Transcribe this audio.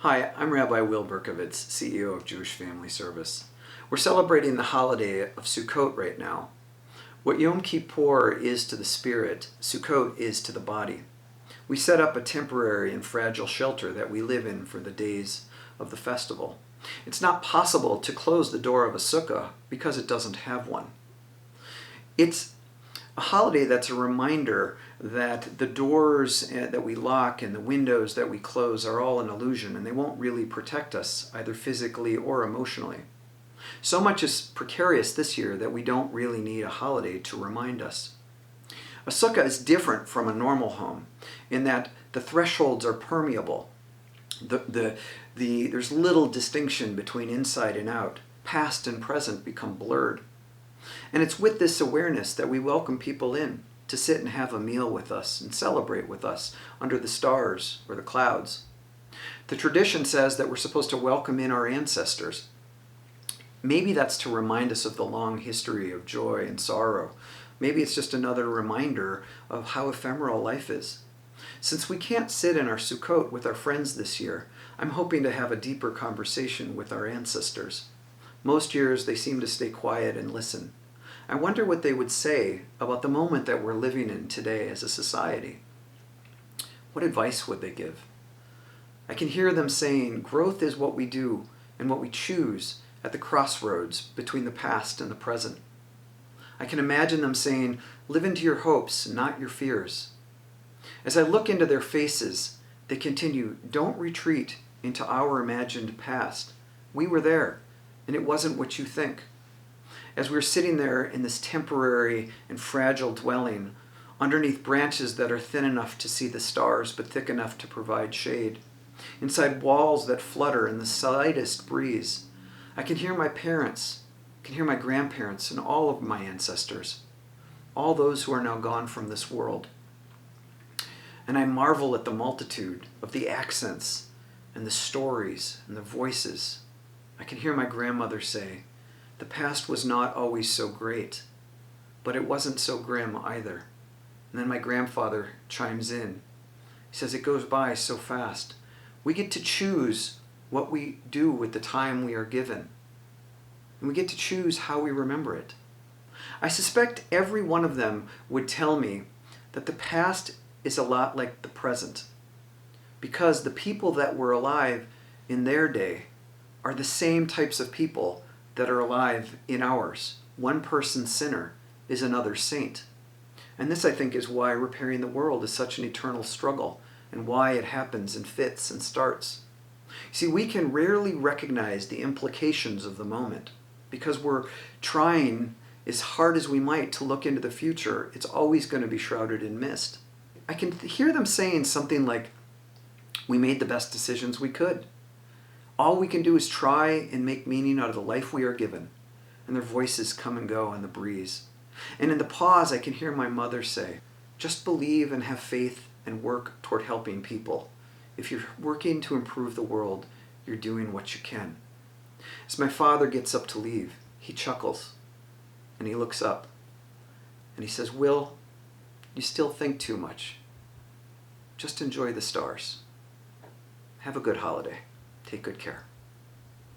Hi, I'm Rabbi Will Berkovitz, CEO of Jewish Family Service. We're celebrating the holiday of Sukkot right now. What Yom Kippur is to the spirit, Sukkot is to the body. We set up a temporary and fragile shelter that we live in for the days of the festival. It's not possible to close the door of a sukkah because it doesn't have one. It's a holiday that's a reminder that the doors that we lock and the windows that we close are all an illusion, and they won't really protect us either physically or emotionally. So much is precarious this year that we don't really need a holiday to remind us. A sukkah is different from a normal home in that the thresholds are permeable. There's little distinction between inside and out. Past and present become blurred. And it's with this awareness that we welcome people in to sit and have a meal with us and celebrate with us under the stars or the clouds. The tradition says that we're supposed to welcome in our ancestors. Maybe that's to remind us of the long history of joy and sorrow. Maybe it's just another reminder of how ephemeral life is. Since we can't sit in our Sukkot with our friends this year, I'm hoping to have a deeper conversation with our ancestors. Most years they seem to stay quiet and listen. I wonder what they would say about the moment that we're living in today as a society. What advice would they give? I can hear them saying, growth is what we do and what we choose at the crossroads between the past and the present. I can imagine them saying, live into your hopes, not your fears. As I look into their faces, they continue, don't retreat into our imagined past. We were there, and it wasn't what you think. As we're sitting there in this temporary and fragile dwelling, underneath branches that are thin enough to see the stars but thick enough to provide shade, inside walls that flutter in the slightest breeze, I can hear my parents, can hear my grandparents, and all of my ancestors, all those who are now gone from this world. And I marvel at the multitude of the accents and the stories and the voices. I can hear my grandmother say, the past was not always so great, but it wasn't so grim either. And then my grandfather chimes in. He says, it goes by so fast. We get to choose what we do with the time we are given. And we get to choose how we remember it. I suspect every one of them would tell me that the past is a lot like the present, because the people that were alive in their day are the same types of people that are alive in ours. One person sinner is another saint. And this, I think, is why repairing the world is such an eternal struggle and why it happens in fits and starts. See, we can rarely recognize the implications of the moment because we're trying as hard as we might to look into the future. It's always going to be shrouded in mist. I can hear them saying something like, we made the best decisions we could. All we can do is try and make meaning out of the life we are given. And their voices come and go on the breeze. And in the pause, I can hear my mother say, just believe and have faith and work toward helping people. If you're working to improve the world, you're doing what you can. As my father gets up to leave, he chuckles and he looks up and he says, Will, you still think too much. Just enjoy the stars. Have a good holiday. Take good care.